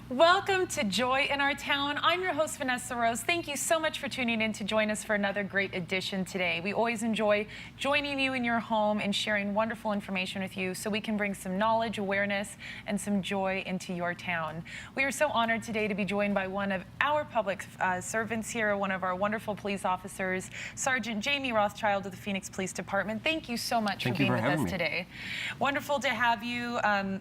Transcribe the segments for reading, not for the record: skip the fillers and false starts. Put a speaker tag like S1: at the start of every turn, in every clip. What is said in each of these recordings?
S1: Welcome to Joy in Our Town. I'm your host, Vanessa Rose. Thank you so much for tuning in to join us for another great edition today. We always enjoy joining you in your home and sharing wonderful information with you so we can bring some knowledge, awareness, and some joy into your town. We are so honored today to be joined by one of our public servants here, one of our wonderful police officers, Sergeant Jamie Rothschild of the Phoenix Police Department. Thank you so much for being with us today. Wonderful to have you.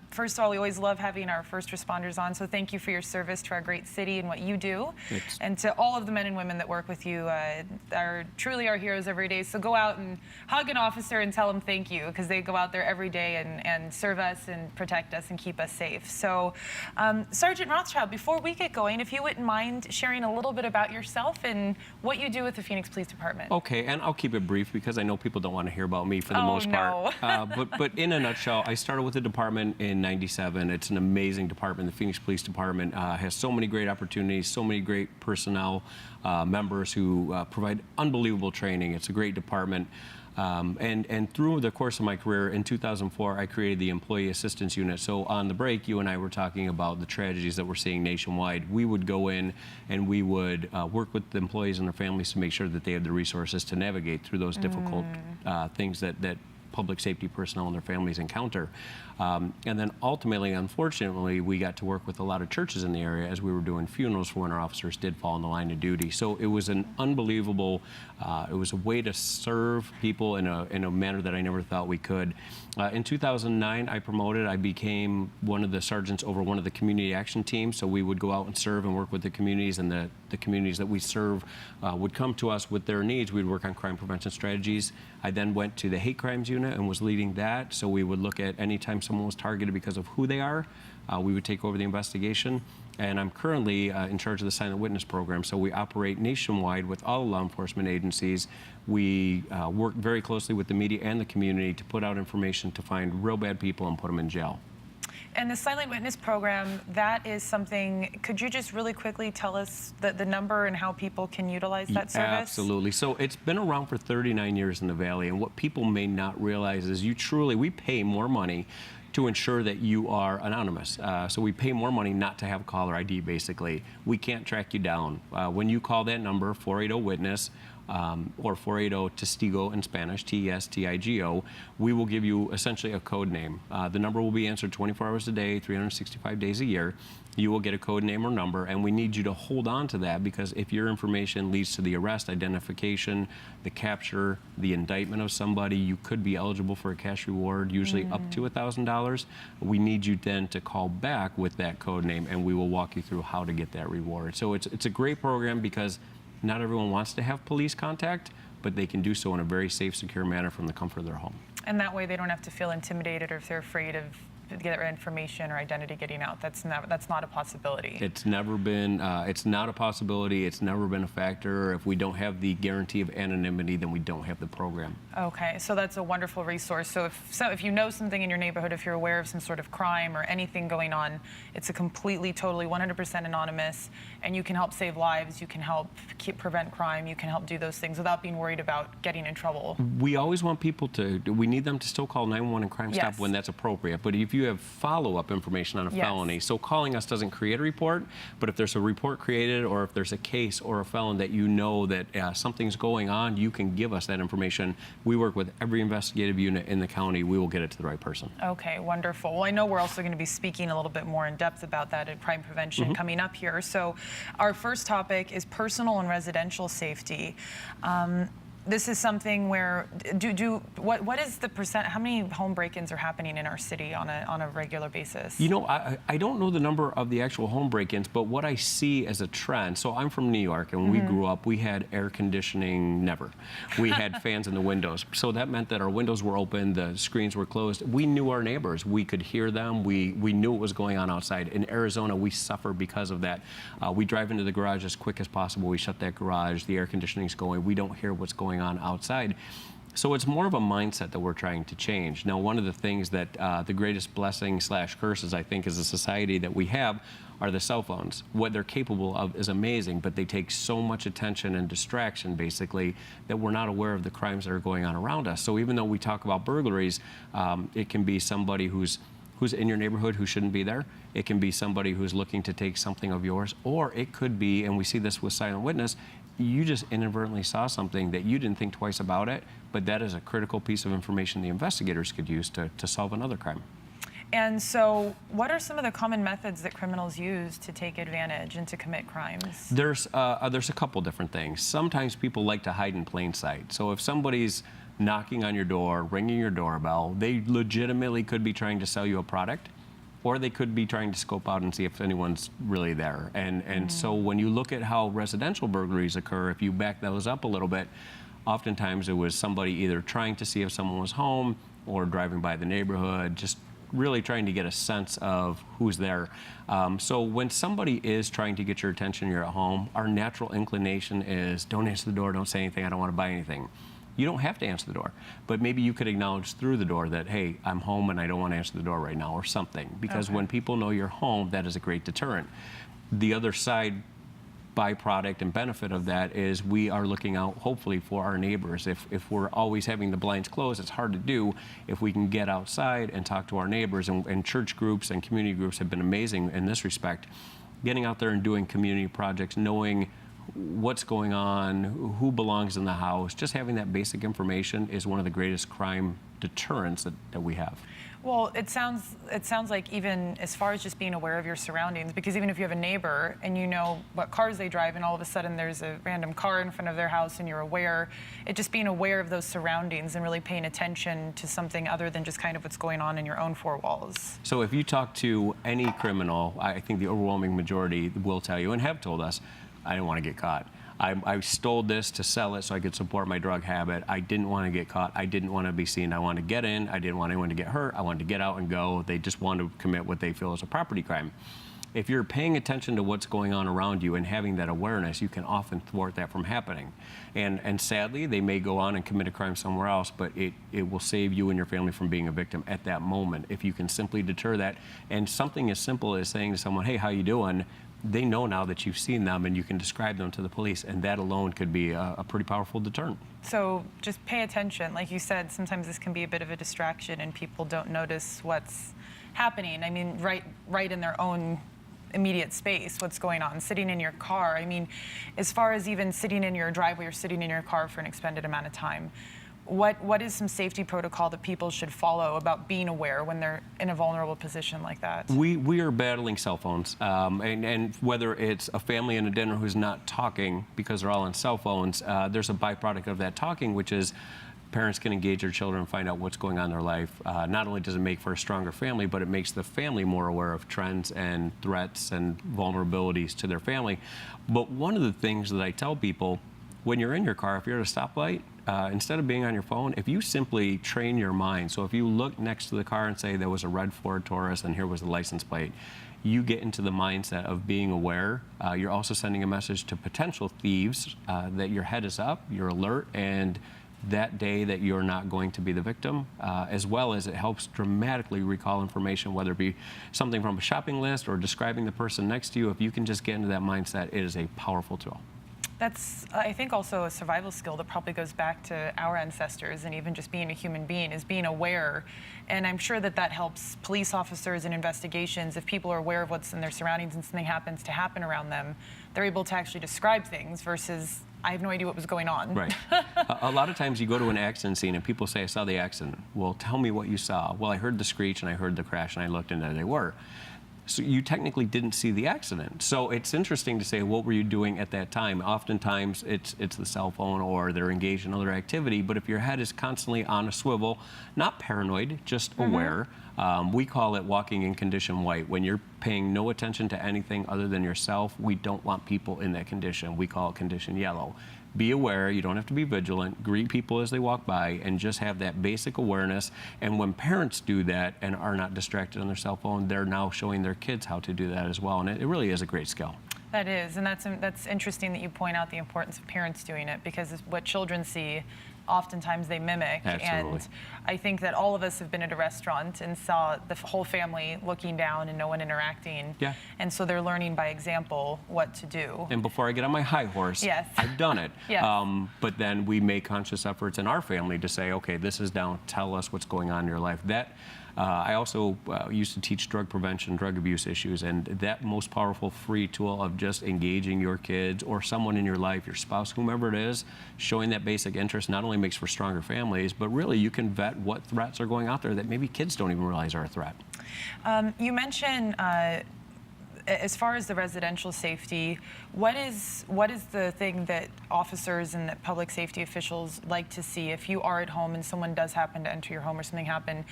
S1: First of all, we always love having our first responders on, so thank you for your service to our great city and what you do. And to all of the men and women that work with you, truly our heroes every day. So go out and hug an officer and tell them thank you, because they go out there every day and serve us and protect us and keep us safe. So Sergeant Rothschild, before we get going, if you wouldn't mind sharing a little bit about yourself and what you do with the Phoenix Police Department.
S2: Okay, and I'll keep it brief because I know people don't want to hear about me for the most part. But in a nutshell, I started with the department in '97. It's an amazing department. The Phoenix Police Department has so many great opportunities, so many great personnel members who provide unbelievable training. It's a great department. And through the course of my career, in 2004, I created the Employee Assistance Unit. So on the break, you and I were talking about the tragedies that we're seeing nationwide. We would go in and we would work with the employees and their families to make sure that they have the resources to navigate through those difficult things that public safety personnel and their families encounter. And then ultimately, unfortunately, we got to work with a lot of churches in the area as we were doing funerals for when our officers did fall in the line of duty. So it was an unbelievable, it was a way to serve people in a manner that I never thought we could. In 2009, I became one of the sergeants over one of the community action teams. So we would go out and serve and work with the communities, and the communities that we serve would come to us with their needs. We'd work on crime prevention strategies. I then went to the hate crimes unit and was leading that. So we would look at any time someone was targeted because of who they are, we would take over the investigation. And I'm currently in charge of the Silent Witness program. So we operate nationwide with all law enforcement agencies. We work very closely with the media and the community to put out information to find real bad people and put them in jail.
S1: And the Silent Witness program, that is something, could you just really quickly tell us the number and how people can utilize that service?
S2: Absolutely. So it's been around for 39 years in the Valley, and what people may not realize is we pay more money to ensure that you are anonymous. So we pay more money not to have caller ID, basically. We can't track you down. When you call that number, 480-WITNESS, or 480-TESTIGO in Spanish, TESTIGO, we will give you essentially a code name. The number will be answered 24 hours a day, 365 days a year. You will get a code name or number, and we need you to hold on to that, because if your information leads to the arrest, identification, the capture, the indictment of somebody, you could be eligible for a cash reward, usually up to $1,000. We need you then to call back with that code name, and we will walk you through how to get that reward. So it's a great program, because not everyone wants to have police contact, but they can do so in a very safe, secure manner from the comfort of their home.
S1: And that way they don't have to feel intimidated, or if they're afraid of their information or identity getting out. That's not a possibility.
S2: It's never been, it's not a possibility. It's never been a factor. If we don't have the guarantee of anonymity, then we don't have the program.
S1: Okay, so that's a wonderful resource. So if you know something in your neighborhood, if you're aware of some sort of crime or anything going on, it's a completely, totally 100% anonymous, and you can help save lives, you can help prevent crime, you can help do those things without being worried about getting in trouble.
S2: We always want people we need them to still call 911 and Crime Stop when that's appropriate. But if you have follow-up information on a felony, so calling us doesn't create a report, but if there's a report created, or if there's a case or a felon that you know that something's going on, you can give us that information. We work with every investigative unit in the county. We will get it to the right person.
S1: Okay, wonderful. Well, I know we're also going to be speaking a little bit more in depth about that at crime prevention coming up here. So our first topic is personal and residential safety. This is something where, what is the percent, how many home break-ins are happening in our city on a regular basis?
S2: You know, I don't know the number of the actual home break-ins, but what I see as a trend, so I'm from New York, and when we grew up, we had air conditioning never. We had fans in the windows. So that meant that our windows were open, the screens were closed. We knew our neighbors. We could hear them. We knew what was going on outside. In Arizona, we suffer because of that. We drive into the garage as quick as possible. We shut that garage. The air conditioning's going. We don't hear what's going on outside. So it's more of a mindset that we're trying to change. Now, one of the things that the greatest blessing / curses, I think, as a society that we have are the cell phones. What they're capable of is amazing, but they take so much attention and distraction, basically, that we're not aware of the crimes that are going on around us. So even though we talk about burglaries, it can be somebody who's who's in your neighborhood who shouldn't be there. It can be somebody who's looking to take something of yours, or it could be, and we see this with silent witness, you just inadvertently saw something that you didn't think twice about it, but that is a critical piece of information the investigators could use to solve another crime.
S1: And so what are some of the common methods that criminals use to take advantage and to commit crimes?
S2: There's a couple different things. Sometimes people like to hide in plain sight. So if somebody's knocking on your door, ringing your doorbell, they legitimately could be trying to sell you a product, or they could be trying to scope out and see if anyone's really there. And so when you look at how residential burglaries occur, if you back those up a little bit, oftentimes it was somebody either trying to see if someone was home or driving by the neighborhood, just really trying to get a sense of who's there. So when somebody is trying to get your attention, you're at home, our natural inclination is don't answer the door, don't say anything, I don't want to buy anything. You don't have to answer the door, but maybe you could acknowledge through the door that, hey, I'm home and I don't want to answer the door right now, or something. Because when people know you're home, that is a great deterrent. The other side byproduct and benefit of that is we are looking out, hopefully, for our neighbors. If we're always having the blinds closed, it's hard to do. If we can get outside and talk to our neighbors, and church groups and community groups have been amazing in this respect, getting out there and doing community projects, knowing what's going on, who belongs in the house, just having that basic information is one of the greatest crime deterrents that we have.
S1: Well, it sounds like even as far as just being aware of your surroundings, because even if you have a neighbor and you know what cars they drive and all of a sudden there's a random car in front of their house and you're aware, it just being aware of those surroundings and really paying attention to something other than just kind of what's going on in your own four walls.
S2: So if you talk to any criminal, I think the overwhelming majority will tell you and have told us, I didn't want to get caught. I stole this to sell it so I could support my drug habit. I didn't want to get caught. I didn't want to be seen. I wanted to get in. I didn't want anyone to get hurt. I wanted to get out and go. They just want to commit what they feel is a property crime. If you're paying attention to what's going on around you and having that awareness, you can often thwart that from happening. And sadly, they may go on and commit a crime somewhere else, but it will save you and your family from being a victim at that moment if you can simply deter that. And something as simple as saying to someone, hey, how you doing? They know now that you've seen them and you can describe them to the police, and that alone could be a pretty powerful deterrent.
S1: So just pay attention. Like you said, sometimes this can be a bit of a distraction and people don't notice what's happening. I mean, right in their own immediate space, what's going on, sitting in your car. I mean, as far as even sitting in your driveway or sitting in your car for an extended amount of time, what is some safety protocol that people should follow about being aware when they're in a vulnerable position like that?
S2: We are battling cell phones, and whether it's a family in a dinner who's not talking because they're all on cell phones, there's a byproduct of that talking, which is parents can engage their children and find out what's going on in their life. Not only does it make for a stronger family, but it makes the family more aware of trends and threats and vulnerabilities to their family. But one of the things that I tell people, when you're in your car, if you're at a stoplight, instead of being on your phone, if you simply train your mind, so if you look next to the car and say there was a red Ford Taurus and here was the license plate, you get into the mindset of being aware. You're also sending a message to potential thieves that your head is up, you're alert, and that day that you're not going to be the victim, as well as it helps dramatically recall information, whether it be something from a shopping list or describing the person next to you. If you can just get into that mindset, it is a powerful tool.
S1: That's, I think, also a survival skill that probably goes back to our ancestors, and even just being a human being is being aware. And I'm sure that that helps police officers in investigations. If people are aware of what's in their surroundings and something happens to happen around them, they're able to actually describe things versus, I have no idea what was going on.
S2: Right. A lot of times you go to an accident scene and people say, I saw the accident. Well, tell me what you saw. Well, I heard the screech and I heard the crash and I looked and there they were. So you technically didn't see the accident. So it's interesting to say, what were you doing at that time? Oftentimes it's the cell phone or they're engaged in other activity, but if your head is constantly on a swivel, not paranoid, just aware, we call it walking in condition white. When you're paying no attention to anything other than yourself, we don't want people in that condition. We call it condition yellow. Be aware, you don't have to be vigilant, greet people as they walk by, and just have that basic awareness. And when parents do that and are not distracted on their cell phone, they're now showing their kids how to do that as well. And it really is a great skill.
S1: That is, and that's interesting that you point out the importance of parents doing it, because it's what children see, oftentimes they mimic.
S2: Absolutely.
S1: And I think that all of us have been at a restaurant and saw the whole family looking down and no one interacting.
S2: Yeah.
S1: And so they're learning by example what to do.
S2: And before I get on my high horse,
S1: yes,
S2: I've done it.
S1: Yes.
S2: But then we make conscious efforts in our family to say, okay, this is down, tell us what's going on in your life. That I also used to teach drug prevention, drug abuse issues, and that most powerful free tool of just engaging your kids or someone in your life, your spouse, whomever it is, showing that basic interest not only makes for stronger families, but really you can vet what threats are going out there that maybe kids don't even realize are a threat.
S1: You mentioned as far as the residential safety, what is the thing that officers and that public safety officials like to see if you are at home and someone does happen to enter your home or something happen?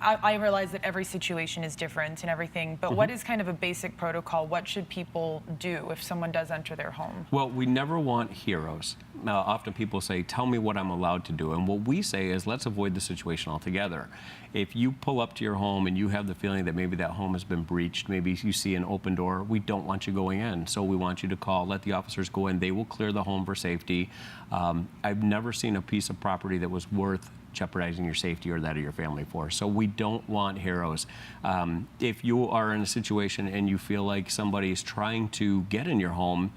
S1: I realize that every situation is different and everything, but what is kind of a basic protocol? What should people do if someone does enter their home?
S2: Well, we never want heroes. Now, often people say, tell me what I'm allowed to do. And what we say is, let's avoid the situation altogether. If you pull up to your home and you have the feeling that maybe that home has been breached, maybe you see an open door, we don't want you going in. So we want you to call, let the officers go in. They will clear the home for safety. I've never seen a piece of property that was worth jeopardizing your safety or that of your family for. So we don't want heroes. If you are in a situation and you feel like somebody is trying to get in your home,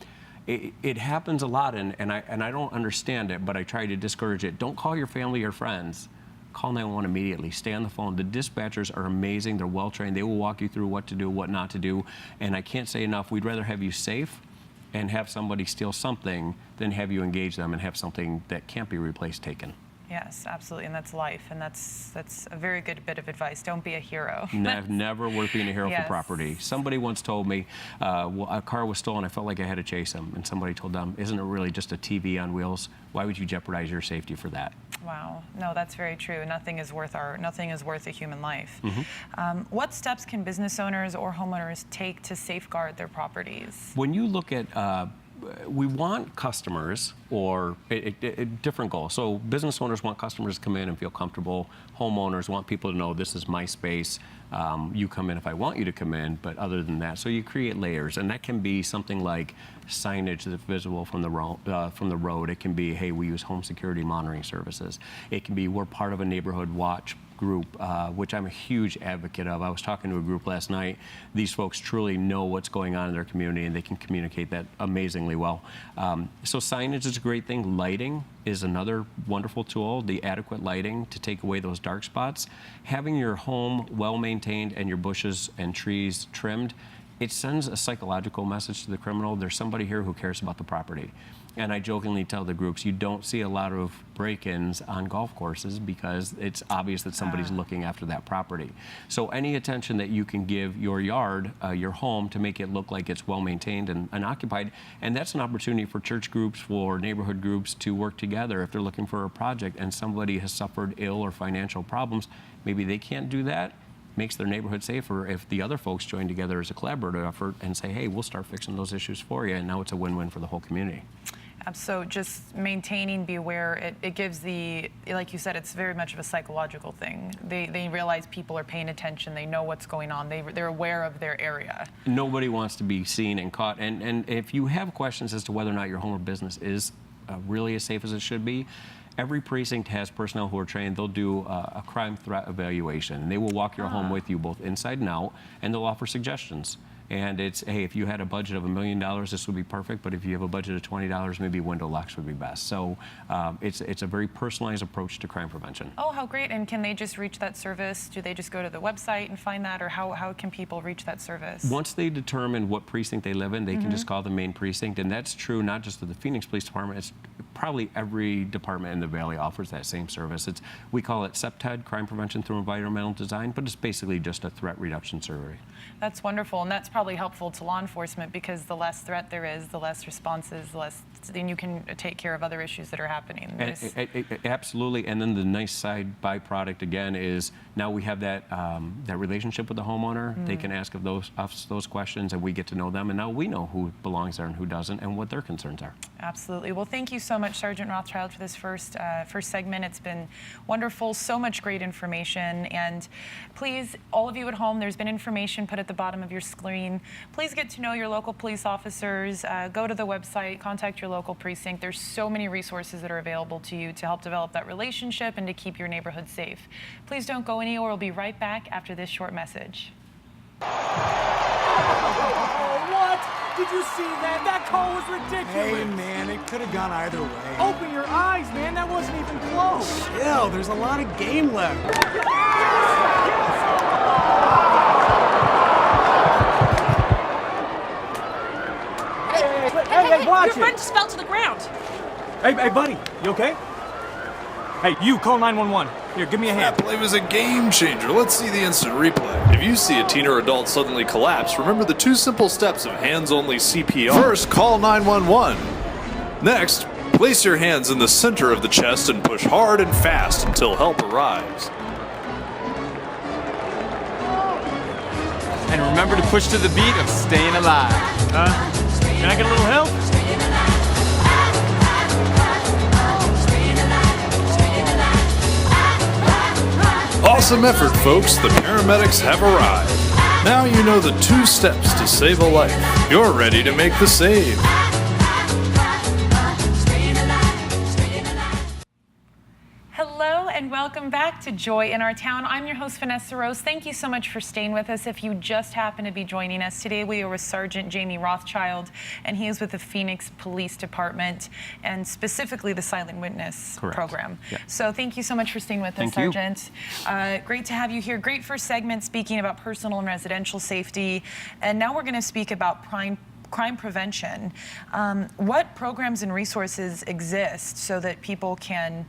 S2: it happens a lot, and I don't understand it, but I try to discourage it. Don't call your family or friends. Call 911 immediately. Stay on the phone. The dispatchers are amazing. They're well trained. They will walk you through what to do, what not to do. And I can't say enough. We'd rather have you safe and have somebody steal something than have you engage them and have something that can't be replaced taken.
S1: Yes, absolutely, and that's life, and that's a very good bit of advice. Don't be a hero.
S2: Never worth being a hero
S1: Yes.
S2: for property. Somebody once told me a car was stolen. I felt like I had to chase him, and somebody told them, "Isn't it really just a TV on wheels? Why would you jeopardize your safety for that?"
S1: Wow, no, that's very true. Nothing is worth a human life. What steps can business owners or homeowners take to safeguard their properties?
S2: When you look at we want customers, or a different goal. So business owners want customers to come in and feel comfortable. Homeowners want people to know this is my space. You come in if I want you to come in, but other than that, so you create layers, and that can be something like signage that's visible from the road. It can be, hey, we use home security monitoring services. It can be, we're part of a neighborhood watch group, which I'm a huge advocate of. I was talking to a group last night. These folks truly know what's going on in their community, and they can communicate that amazingly well. So signage is a great thing. Lighting is another wonderful tool, the adequate lighting to take away those dark spots. Having your home well maintained and your bushes and trees trimmed, it sends a psychological message to the criminal. There's somebody here who cares about the property. And I jokingly tell the groups, you don't see a lot of break-ins on golf courses because it's obvious that somebody's looking after that property. So any attention that you can give your yard, your home, to make it look like it's well-maintained and occupied, and that's an opportunity for church groups, for neighborhood groups to work together. If they're looking for a project and somebody has suffered ill or financial problems, maybe they can't do that. Makes their neighborhood safer if the other folks join together as a collaborative effort and say, hey, we'll start fixing those issues for you, and now it's a win-win for the whole community.
S1: So just maintaining, be aware, it gives like you said, it's very much of a psychological thing. They realize people are paying attention, they know what's going on, they're aware of their area.
S2: Nobody wants to be seen and caught, and if you have questions as to whether or not your home or business is really as safe as it should be, every precinct has personnel who are trained. They'll do a crime threat evaluation. They will walk your home with you both inside and out, and they'll offer suggestions. And it's, hey, if you had a budget of $1 million, this would be perfect. But if you have a budget of $20, maybe window locks would be best. So it's a very personalized approach to crime prevention.
S1: Oh, how great. And can they just reach that service? Do they just go to the website and find that? Or how can people reach that service?
S2: Once they determine what precinct they live in, they can just call the main precinct. And that's true not just of the Phoenix Police Department. It's probably every department in the Valley offers that same service. We call it CPTED, Crime Prevention Through Environmental Design, but it's basically just a threat reduction survey.
S1: That's wonderful, and that's probably helpful to law enforcement because the less threat there is, the less responses, then you can take care of other issues that are happening.
S2: Absolutely, and then the nice side byproduct again is now we have that relationship with the homeowner. They can ask of us those questions, and we get to know them, and now we know who belongs there and who doesn't, and what their concerns are.
S1: Absolutely. Well, thank you so much, Sergeant Rothschild, for this first segment. It's been wonderful, so much great information, and please, all of you at home, there's been information put at the bottom of your screen. Please get to know your local police officers. Go to the website, contact your local precinct. There's so many resources that are available to you to help develop that relationship and to keep your neighborhood safe. Please don't go anywhere. We'll be right back after this short message.
S3: Oh, what? Did you see that? That call was ridiculous.
S4: Hey, man, it could have gone either way.
S3: Open your eyes, man. That wasn't even close.
S4: Chill, there's a lot of game left.
S3: Yes! Hey, watch
S5: your friend
S3: it.
S5: just fell to the ground.
S3: Hey, buddy, you okay? Hey, you, call 911. Here, give me a hand.
S6: That play was a game changer. Let's see the instant replay. If you see a teen or adult suddenly collapse, remember the 2 simple steps of hands-only CPR. First, call 911. Next, place your hands in the center of the chest and push hard and fast until help arrives.
S7: And remember to push to the beat of Staying Alive.
S3: Can I get a little help?
S6: Awesome effort, folks. The paramedics have arrived. Now you know the 2 steps to save a life. You're ready to make the save.
S1: Hello and welcome back to Joy in Our Town. I'm your host, Vanessa Rose. Thank you so much for staying with us. If you just happen to be joining us today, we are with Sergeant Jamie Rothschild, and he is with the Phoenix Police Department, and specifically the Silent Witness
S2: Correct.
S1: program.
S2: Yeah.
S1: So thank you so much for staying with us,
S2: Thank you.
S1: Sergeant. Great to have you here. Great first segment speaking about personal and residential safety. And now we're going to speak about crime prevention. What programs and resources exist so that people can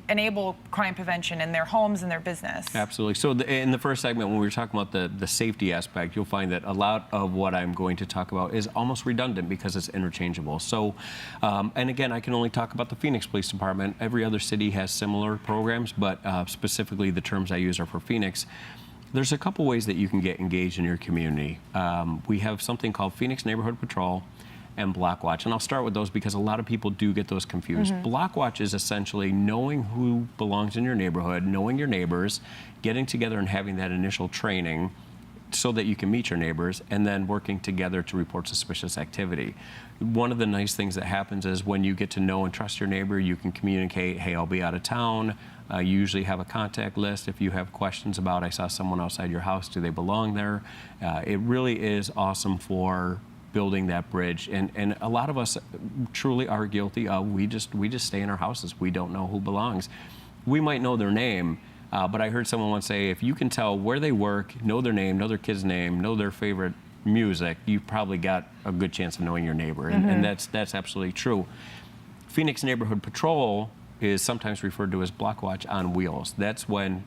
S1: enable crime prevention in their homes and their business?
S2: Absolutely. So in the first segment, when we were talking about the safety aspect, you'll find that a lot of what I'm going to talk about is almost redundant because it's interchangeable. So, and again, I can only talk about the Phoenix Police Department. Every other city has similar programs, but specifically the terms I use are for Phoenix. There's a couple ways that you can get engaged in your community. We have something called Phoenix Neighborhood Patrol and Block Watch. And I'll start with those because a lot of people do get those confused. Block Watch is essentially knowing who belongs in your neighborhood, knowing your neighbors, getting together and having that initial training so that you can meet your neighbors, and then working together to report suspicious activity. One of the nice things that happens is when you get to know and trust your neighbor, you can communicate, hey, I'll be out of town. You usually have a contact list. If you have questions about, I saw someone outside your house, do they belong there? It really is awesome for building that bridge, and a lot of us truly are guilty of we just stay in our houses. We don't know who belongs. We might know their name, but I heard someone once say, if you can tell where they work, know their name, know their kid's name, know their favorite music, you've probably got a good chance of knowing your neighbor, and that's absolutely true. Phoenix Neighborhood Patrol is sometimes referred to as Block Watch on wheels. That's when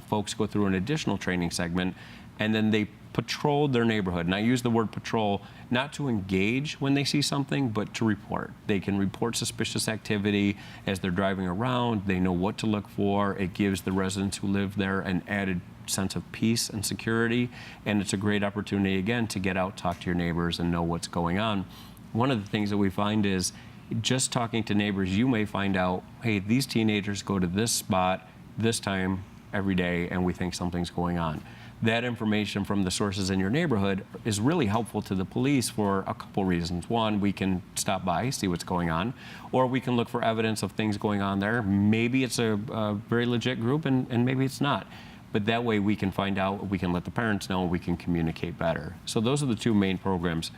S2: folks go through an additional training segment, and then they patrol their neighborhood. And I use the word patrol not to engage when they see something, but to report. They can report suspicious activity as they're driving around. They know what to look for. It gives the residents who live there an added sense of peace and security. And it's a great opportunity, again, to get out, talk to your neighbors, and know what's going on. One of the things that we find is just talking to neighbors, you may find out, hey, these teenagers go to this spot this time every day, and we think something's going on. That information from the sources in your neighborhood is really helpful to the police for a couple reasons. One, we can stop by, see what's going on, or we can look for evidence of things going on there. Maybe it's a very legit group, and maybe it's not. But that way we can find out, we can let the parents know, and we can communicate better. So those are the 2 main programs.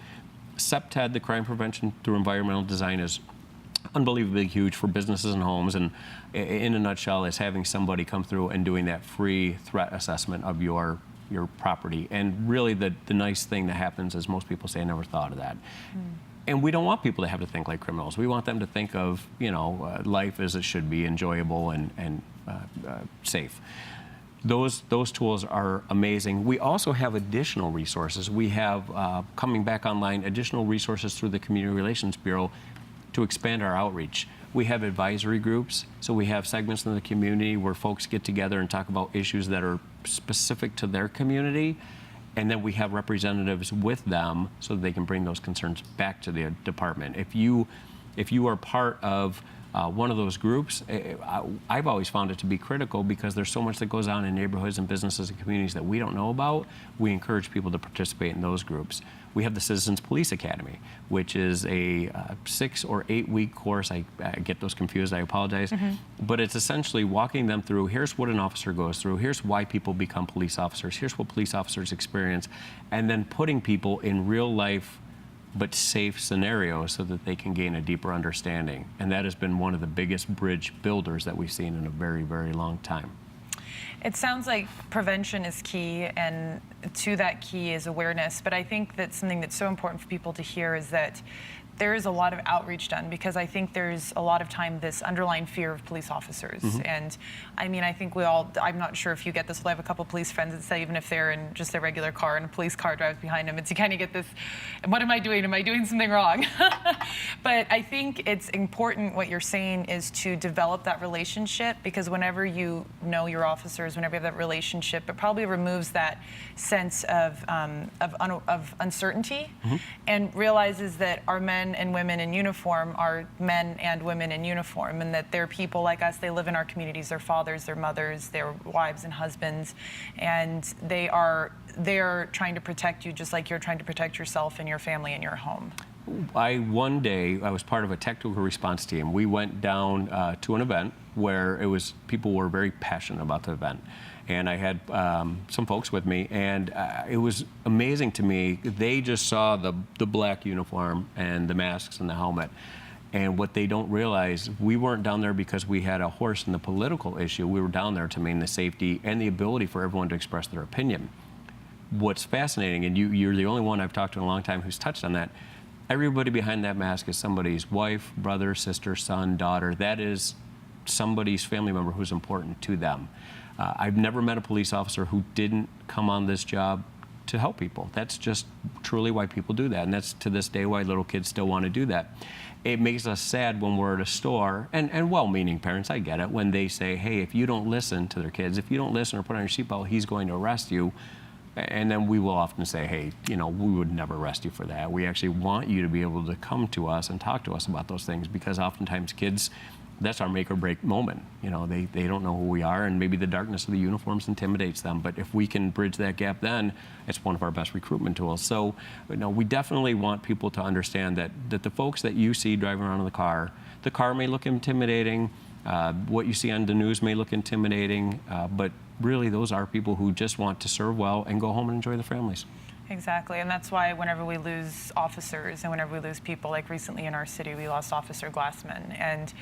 S2: CPTED, the crime prevention through environmental design, is unbelievably huge for businesses and homes, and in a nutshell is having somebody come through and doing that free threat assessment of your property. And really the nice thing that happens is most people say, I never thought of that. And we don't want people to have to think like criminals. We want them to think of, life as it should be, enjoyable and safe. Those tools are amazing. We also have additional resources. We have, coming back online, additional resources through the Community Relations Bureau to expand our outreach. We have advisory groups, so we have segments in the community where folks get together and talk about issues that are specific to their community, and then we have representatives with them so that they can bring those concerns back to the department. If you are part of one of those groups, I've always found it to be critical because there's so much that goes on in neighborhoods and businesses and communities that we don't know about. We encourage people to participate in those groups. We have the Citizens Police Academy, which is a 6 or 8 week course. I get those confused, I apologize. But it's essentially walking them through, here's what an officer goes through, here's why people become police officers, here's what police officers experience, and then putting people in real life but safe scenarios so that they can gain a deeper understanding. And that has been one of the biggest bridge builders that we've seen in a very, very long time.
S1: It sounds like prevention is key, and to that key is awareness. But I think that something that's so important for people to hear is that there is a lot of outreach done, because I think there's a lot of time this underlying fear of police officers. And I mean, I think we all, I'm not sure if you get this, but I have a couple police friends that say even if they're in just a regular car and a police car drives behind them, it's you kind of get this, what am I doing? Am I doing something wrong? But I think it's important, what you're saying is to develop that relationship, because whenever you know your officers, whenever you have that relationship, it probably removes that sense of uncertainty and realizes that our men and women in uniform are men and women in uniform, and that they're people like us. They live in our communities, their fathers, their mothers, their wives and husbands, and they're trying to protect you just like you're trying to protect yourself and your family and your home.
S2: One day, I was part of a technical response team. We went down to an event where people were very passionate about the event. And I had some folks with me, and it was amazing to me. They just saw the black uniform and the masks and the helmet. And what they don't realize, we weren't down there because we had a horse in the political issue. We were down there to maintain the safety and the ability for everyone to express their opinion. What's fascinating, and you're the only one I've talked to in a long time who's touched on that, everybody behind that mask is somebody's wife, brother, sister, son, daughter. That is somebody's family member who's important to them. I've never met a police officer who didn't come on this job to help people. That's just truly why people do that, and that's to this day why little kids still want to do that. It makes us sad when we're at a store, and well-meaning parents, I get it, when they say, hey, if you don't listen to their kids, if you don't listen or put on your seatbelt, he's going to arrest you. And then we will often say, hey, you know, we would never arrest you for that. We actually want you to be able to come to us and talk to us about those things, because oftentimes kids, that's our make or break moment. You know, they don't know who we are, and maybe the darkness of the uniforms intimidates them. But if we can bridge that gap, then it's one of our best recruitment tools. So, you know, we definitely want people to understand that the folks that you see driving around in the car may look intimidating. What you see on the news may look intimidating, but really those are people who just want to serve well and go home and enjoy their families.
S1: Exactly, and that's why whenever we lose officers and whenever we lose people, like recently in our city, we lost Officer Glassman, and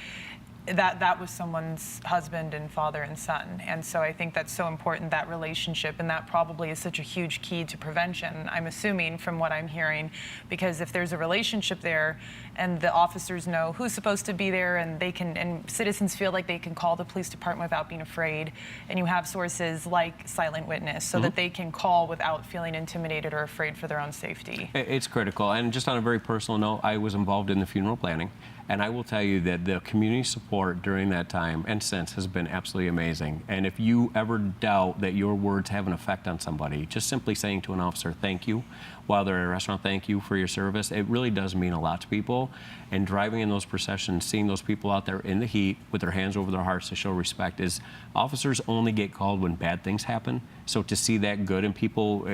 S1: that was someone's husband and father and son. And so I think that's so important, that relationship, and that probably is such a huge key to prevention, I'm assuming from what I'm hearing, because if there's a relationship there and the officers know who's supposed to be there, and they can, and citizens feel like they can call the police department without being afraid, and you have sources like Silent Witness so that they can call without feeling intimidated or afraid for their own safety.
S2: It's critical. And just on a very personal note, I was involved in the funeral planning. And I will tell you that the community support during that time and since has been absolutely amazing. And if you ever doubt that your words have an effect on somebody, just simply saying to an officer, thank you, while they're at a restaurant, thank you for your service, it really does mean a lot to people. And driving in those processions, seeing those people out there in the heat with their hands over their hearts to show respect is, officers only get called when bad things happen. So to see that good in people,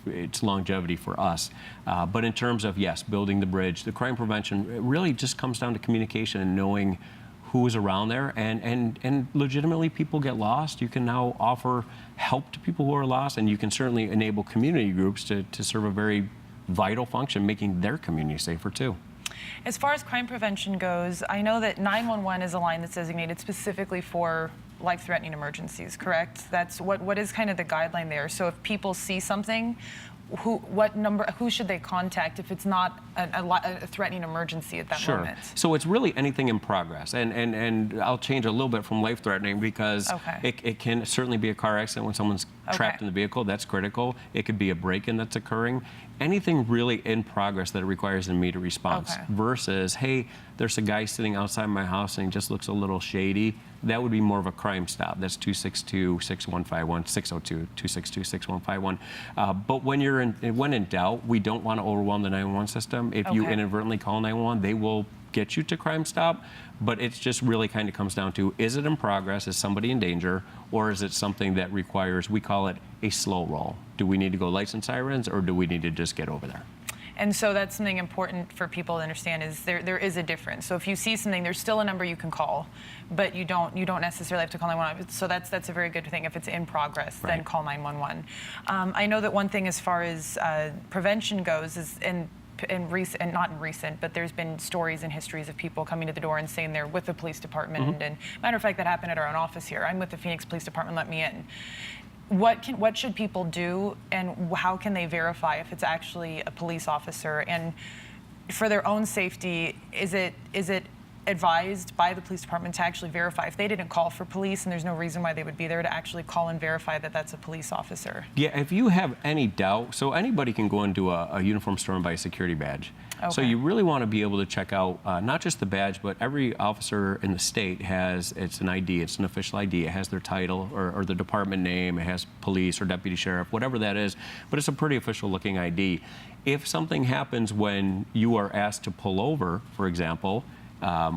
S2: it's longevity for us. But in terms of, yes, building the bridge, the crime prevention, it really just comes down to communication and knowing who is around there. And legitimately, people get lost. You can now offer help to people who are lost, and you can certainly enable community groups to serve a very vital function, making their community safer too.
S1: As far as crime prevention goes, I know that 911 is a line that's designated specifically for life-threatening emergencies, correct? That's what is kind of the guideline there. So if people see something, who should they contact if it's not a threatening emergency at that moment?
S2: So it's really anything in progress, and I'll change a little bit from life-threatening, because it can certainly be a car accident when someone's trapped in the vehicle. That's critical. It could be a break-in that's occurring. Anything really in progress that requires an immediate response versus, hey, there's a guy sitting outside my house and he just looks a little shady. That would be more of a crime stop. That's 262-6151, 602-262-6151. But when in doubt, we don't want to overwhelm the 911 system. If you inadvertently call 911, they will get you to crime stop. But it just really kind of comes down to, is it in progress? Is somebody in danger? Or is it something that requires, we call it a slow roll? Do we need to go lights and sirens, or do we need to just get over there?
S1: And so that's something important for people to understand, is there is a difference. So if you see something, there's still a number you can call, but you don't necessarily have to call 911. So that's a very good thing. If it's in progress, then call 911. I know that one thing as far as prevention goes is, and and not in recent, but there's been stories and histories of people coming to the door and saying they're with the police department. And matter of fact, that happened at our own office here. I'm with the Phoenix Police Department, let me in. What should people do, and how can they verify if it's actually a police officer? And for their own safety, is it advised by the police department to actually verify if they didn't call for police and there's no reason why they would be there, to actually call and verify that that's a police officer?
S2: Yeah, if you have any doubt, so anybody can go into a uniform store and buy a security badge. So you really want to be able to check out not just the badge, but every officer in the state it's an ID, it's an official ID. It has their title or the department name, it has police or deputy sheriff, whatever that is, but it's a pretty official looking ID. If something happens when you are asked to pull over, for example,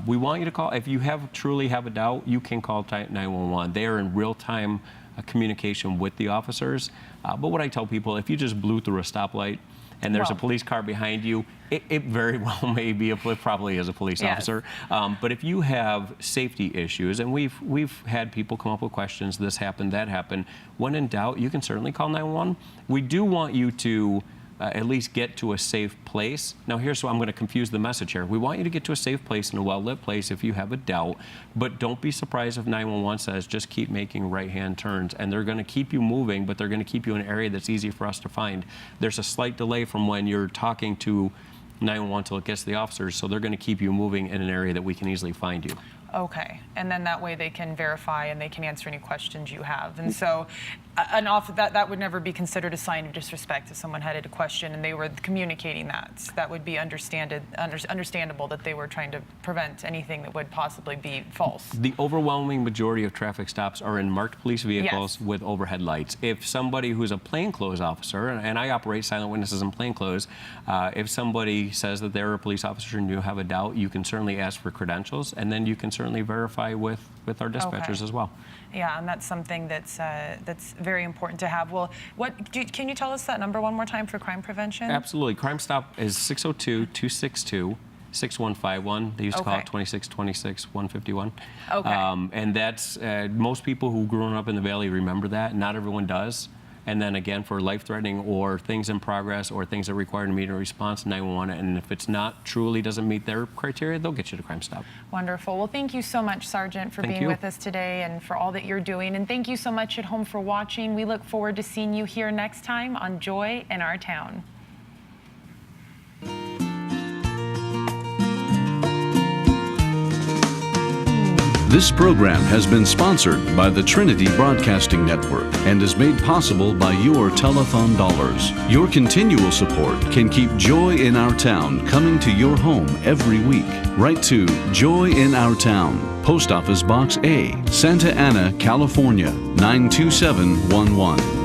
S2: we want you to call. If you truly have a doubt, you can call 911. They are in real-time communication with the officers. But what I tell people, if you just blew through a stoplight and there's a police car behind you, it very well may be, it probably is a police officer. But if you have safety issues, and we've had people come up with questions, this happened, that happened, when in doubt, you can certainly call 911. We do want you to at least get to a safe place. Now here's what I'm going to confuse the message here. We want you to get to a safe place and a well-lit place if you have a doubt, but don't be surprised if 911 says just keep making right-hand turns, and they're going to keep you moving, but they're going to keep you in an area that's easy for us to find. There's a slight delay from when you're talking to 911 till it gets to the officers, so they're going to keep you moving in an area that we can easily find you.
S1: Okay, and then that way they can verify and they can answer any questions you have. And so that would never be considered a sign of disrespect if someone had a question and they were communicating that. That would be understandable that they were trying to prevent anything that would possibly be false.
S2: The overwhelming majority of traffic stops are in marked police vehicles with overhead lights. If somebody who's a plainclothes officer, and I operate silent witnesses in plainclothes, if somebody says that they're a police officer and you have a doubt, you can certainly ask for credentials, and then you can certainly verify with our dispatchers as well.
S1: Yeah, and that's something that's very important to have. Well, can you tell us that number one more time for crime prevention?
S2: Absolutely. Crime Stop is 602-262-6151. They used to call it 2626-151. Okay. And that's, most people who grew up in the Valley remember that. Not everyone does. And then again, for life-threatening or things in progress or things that require an immediate response, 911. And if it's not truly doesn't meet their criteria, they'll get you to Crime Stop.
S1: Wonderful. Well, thank you so much, Sergeant, for being with us today and for all that you're doing. And thank you so much at home for watching. We look forward to seeing you here next time on Joy in Our Town.
S5: This program has been sponsored by the Trinity Broadcasting Network and is made possible by your telethon dollars. Your continual support can keep Joy in Our Town coming to your home every week. Write to Joy in Our Town, Post Office Box A, Santa Ana, California, 92711.